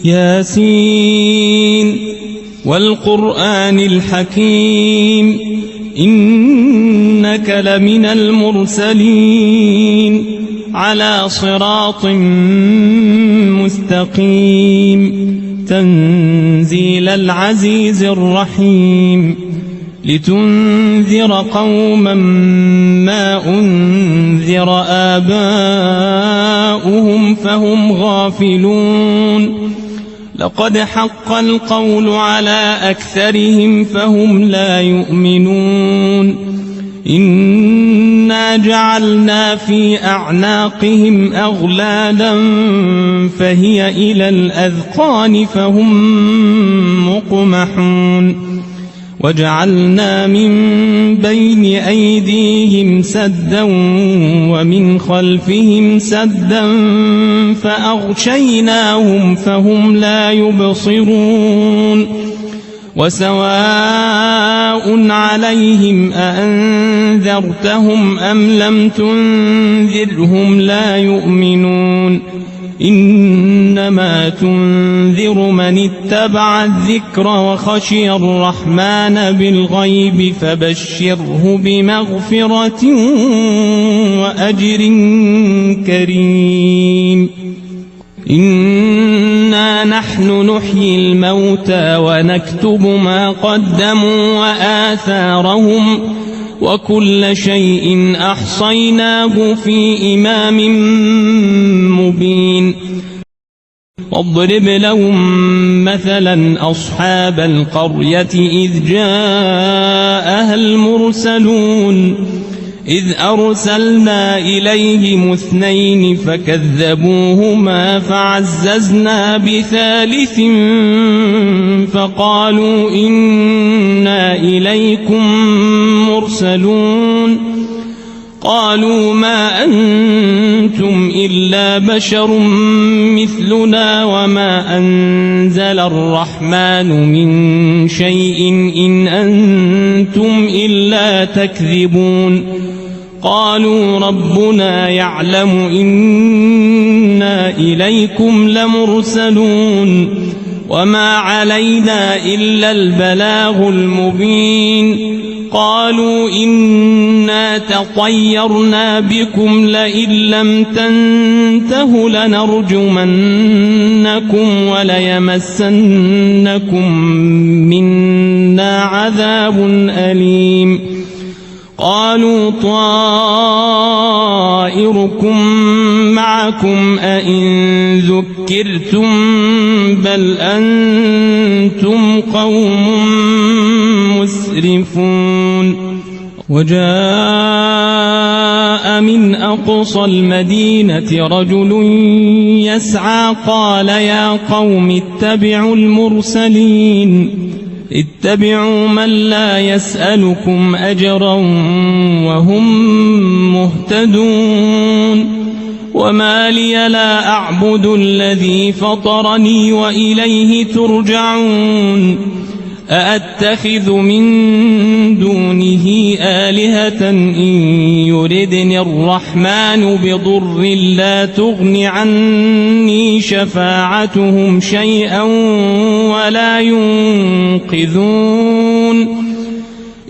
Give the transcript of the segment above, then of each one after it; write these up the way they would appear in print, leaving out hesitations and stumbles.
ياسين والقرآن الحكيم إنك لمن المرسلين على صراط مستقيم تنزيل العزيز الرحيم لتنذر قوما ما أنذر آباؤهم فهم غافلون لقد حق القول على أكثرهم فهم لا يؤمنون إنا جعلنا في أعناقهم أغلالا فهي إلى الأذقان فهم مقمحون وجعلنا من بين أيديهم سدا ومن خلفهم سدا فأغشيناهم فهم لا يبصرون وسواء عليهم أأنذرتهم أم لم تنذرهم لا يؤمنون إنما تنذر من اتبع الذكر وخشي الرحمن بالغيب فبشره بمغفرة وأجر كريم إنا نحن نحيي الموتى ونكتب ما قدموا وآثارهم وكل شيء أحصيناه في إمام مبين واضرب لهم مثلا أصحاب القرية إذ جاءها المرسلون إذ أرسلنا إليهم 2 فكذبوهما فعززنا بثالث فقالوا إنا إليكم مرسلون قالوا ما أنتم إلا بشر مثلنا وما أنزل الرحمن من شيء إن أنتم إلا تكذبون قالوا ربنا يعلم إنا إليكم لمرسلون وما علينا إلا البلاغ المبين قالوا إنا تطيرنا بكم لئن لم تنتهوا لنرجمنكم وليمسنكم منا عذاب أليم قالوا طائركم معكم أئن ذكرتم بل أنتم قوم مسرفون وجاء من أقصى المدينة رجل يسعى قال يا قوم اتبعوا المرسلين اتبعوا من لا يسألكم أجرا وهم مهتدون وما لي لا أعبد الذي فطرني وإليه ترجعون أأتخذ من دونه آلهة إن يردني الرحمن بضر لا تغن عني شفاعتهم شيئا ولا ينقذون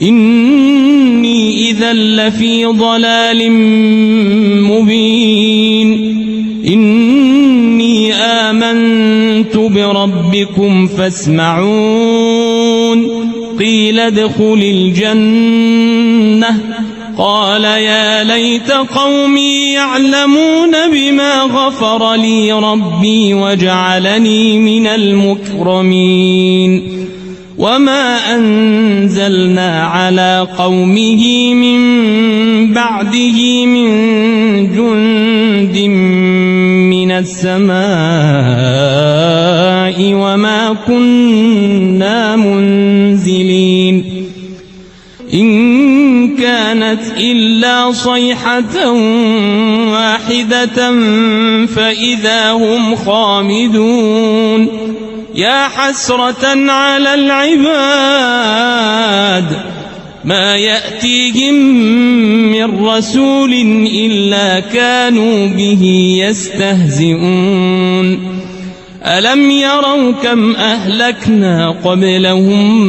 إني إذا لفي ضلال مبين إني آمنت بربكم فاسمعون قيل ادخل الجنة قال يا ليت قومي يعلمون بما غفر لي ربي وجعلني من المكرمين وما أنزلنا على قومه من بعده من جند من السماء وما كنا منزلين إن كانت إلا صيحة واحدة فإذا هم خامدون يا حسرة على العباد ما يأتيهم من رسول إلا كانوا به يستهزئون ألم يروا كم أهلكنا قبلهم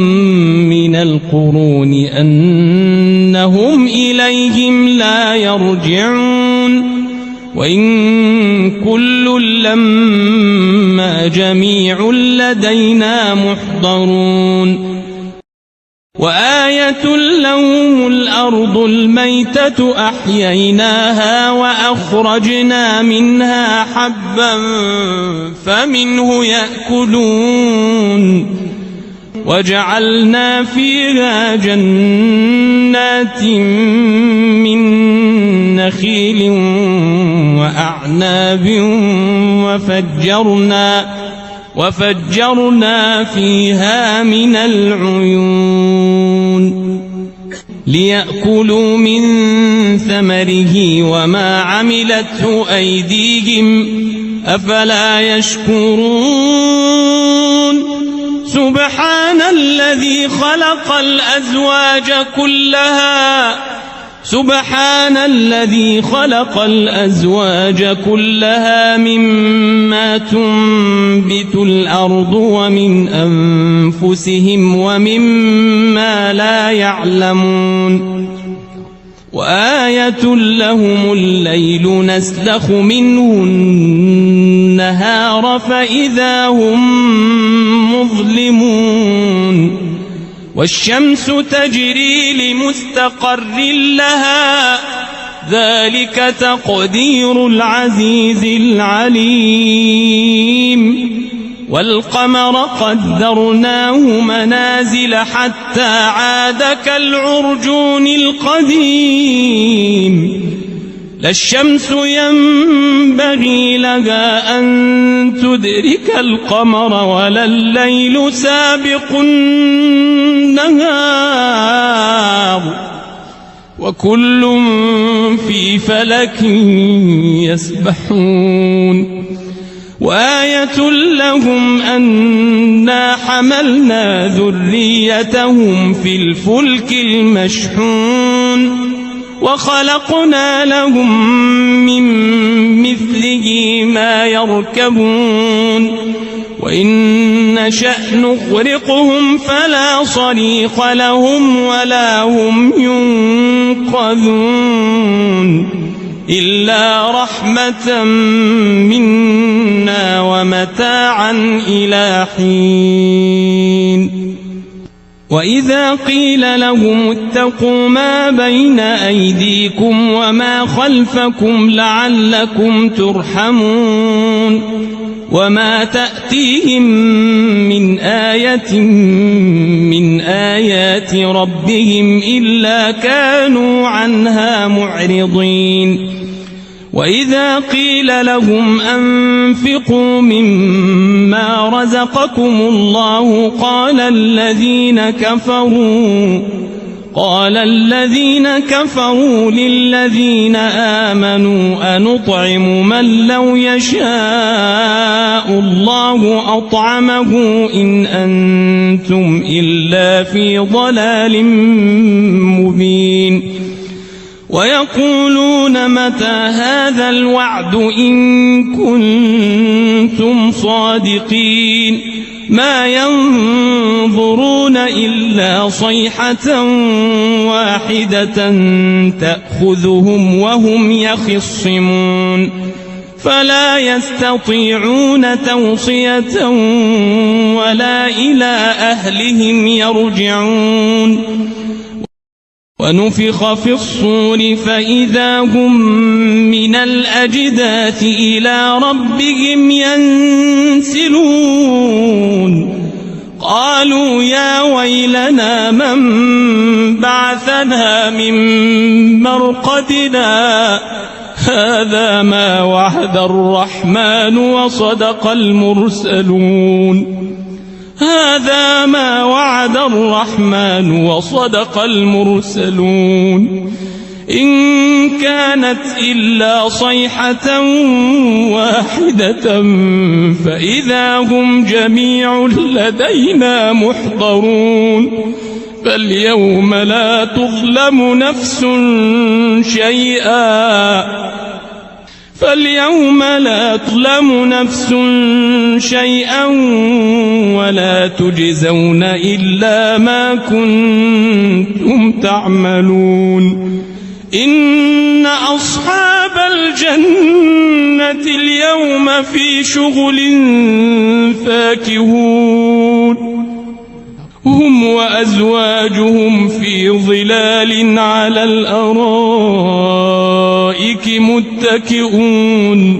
من القرون أنهم إليهم لا يرجعون وإن كل لما جميع لدينا محضرون وآية لهم الأرض الميتة أحييناها وأخرجنا منها حبا فمنه يأكلون وجعلنا فيها جنات من نخيل وأعناب وفجرنا فيها من العيون ليأكلوا من ثمره وما عملته أيديهم أفلا يشكرون سبحان الذي خلق الأزواج كلها مما تنبت الأرض ومن أنفسهم ومما لا يعلمون وآية لهم الليل نسلخ منه النهار فإذا هم مظلمون والشمس تجري لمستقر لها ذلك تقدير العزيز العليم والقمر قدرناه منازل حتى عاد كالعرجون القديم لا الشمس ينبغي لها أن تدرك القمر ولا الليل سابق النهار وكل في فلك يسبحون وآية لهم أنا حملنا ذريتهم في الفلك المشحون وخلقنا لهم من مثله ما يركبون وإن نشأ نغرقهم فلا صريخ لهم ولا هم ينقذون إلا رحمة منا ومتاعا إلى حين وإذا قيل لهم اتقوا ما بين أيديكم وما خلفكم لعلكم ترحمون وما تأتيهم من آية من آيات ربهم إلا كانوا عنها معرضين وإذا قيل لهم أنفقوا مما رزقكم الله قال الذين كفروا للذين آمنوا أنطعم من لو يشاء الله أطعمه إن أنتم إلا في ضلال مبين ويقولون متى هذا الوعد إن كنتم صادقين ما ينظرون إلا صيحة واحدة تأخذهم وهم يخصمون فلا يستطيعون توصية ولا إلى أهلهم يرجعون ونفخ في الصور فإذا هم من الأجداث إلى ربهم ينسلون قالوا يا ويلنا من بعثنا من مرقدنا هذا ما وعد الرحمن وصدق المرسلون هذا ما وعد الرحمن وصدق المرسلون إن كانت إلا صيحة واحدة فإذا هم جميع لدينا محضرون فاليوم لا تظلم نفس شيئا فاليوم لا تظلم نفس شيئا ولا تجزون إلا ما كنتم تعملون إن أصحاب الجنة اليوم في شغل فاكهون هم وأزواجهم في ظلال على الأرائك متكئون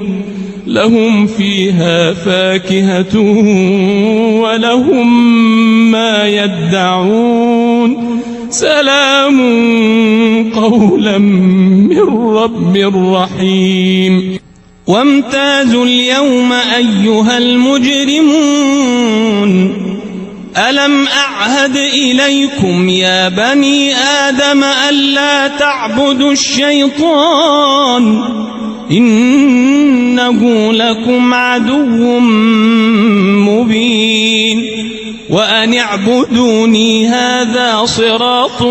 لهم فيها فاكهة ولهم ما يدعون سلام قولا من رب رحيم وامتازوا اليوم أيها المجرمون ألم أعهد إليكم يا بني آدم ألا تعبدوا الشيطان إنه لكم عدو مبين وأن اعبدوني هذا صراط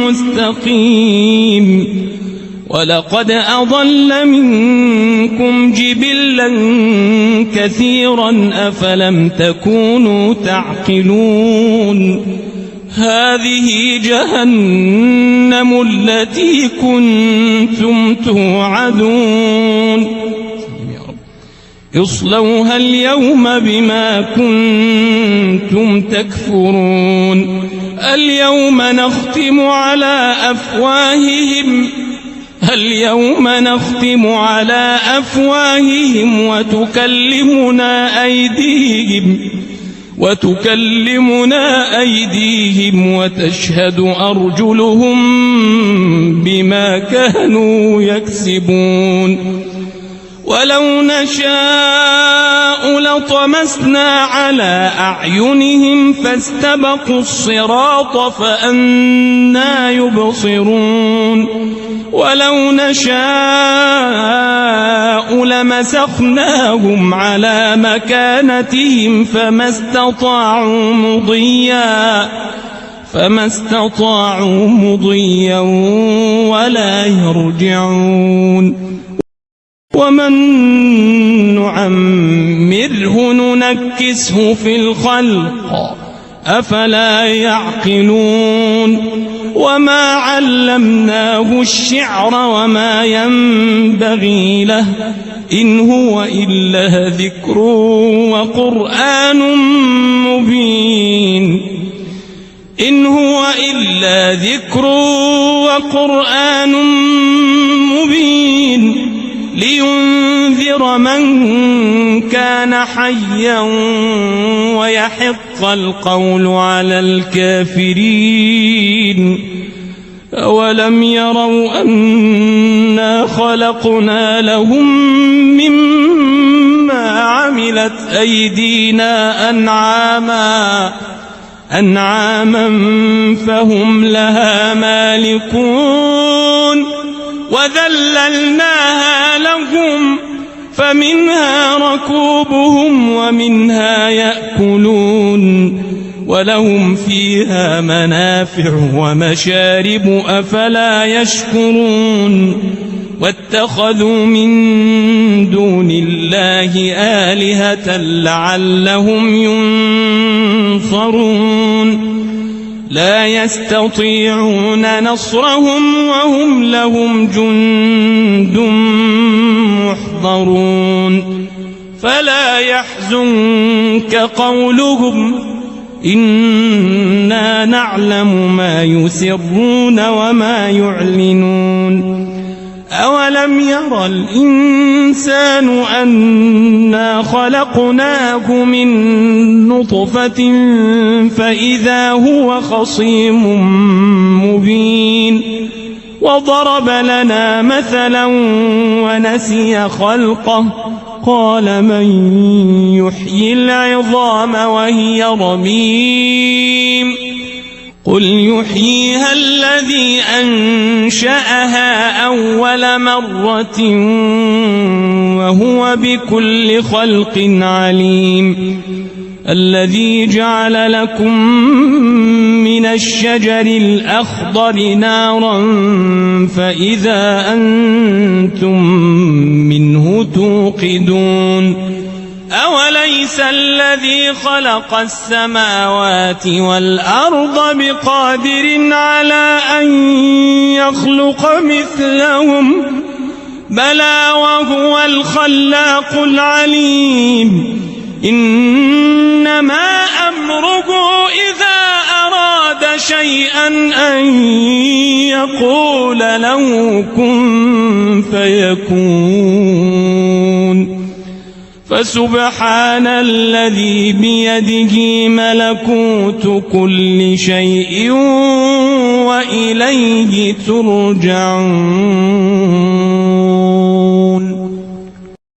مستقيم ولقد أضل منكم جبلا كثيرا أفلم تكونوا تعقلون هذه جهنم التي كنتم توعدون اصلوها اليوم بما كنتم تكفرون اليوم نختم على أفواههم وتكلمنا أيديهم وتشهد أرجلهم بما كانوا يكسبون ولو نشاء لطمسنا على أعينهم فاستبقوا الصراط فأنى يبصرون ولو نشاء لمسخناهم على مكانتهم فما استطاعوا مضيا ولا يرجعون ومن نعمره ننكسه في الخلق أفلا يعقلون وما علمناه الشعر وما ينبغي له إن هو إلا ذكر وقرآن مبين لينذر من كان حيا ويحق القول على الكافرين أولم يروا أنا خلقنا لهم مما عملت أيدينا أنعاما فهم لها مالكون وذللناها لهم فمنها ركوبهم ومنها يأكلون ولهم فيها منافع ومشارب أفلا يشكرون واتخذوا من دون الله آلهة لعلهم ينصرون لا يستطيعون نصرهم وهم لهم جند محضرون فلا يحزنك قولهم إنا نعلم ما يسرون وما يعلنون أولم ير الإنسان أنا خلقناه من نطفة فإذا هو خصيم مبين وضرب لنا مثلا ونسي خلقه قال من يحيي العظام وهي رميم قل يحييها الذي أنشأها أول مرة وهو بكل خلق عليم الذي جعل لكم من من الشجر الأخضر نارا فإذا أنتم منه توقدون أوليس الذي خلق السماوات والأرض بقادر على أن يخلق مثلهم بلى وهو الخلاق العليم إنما أمره إذا أراد شيئا أن يقول له كن فيكون فسبحان الذي بيده ملكوت كل شيء وإليه ترجعون.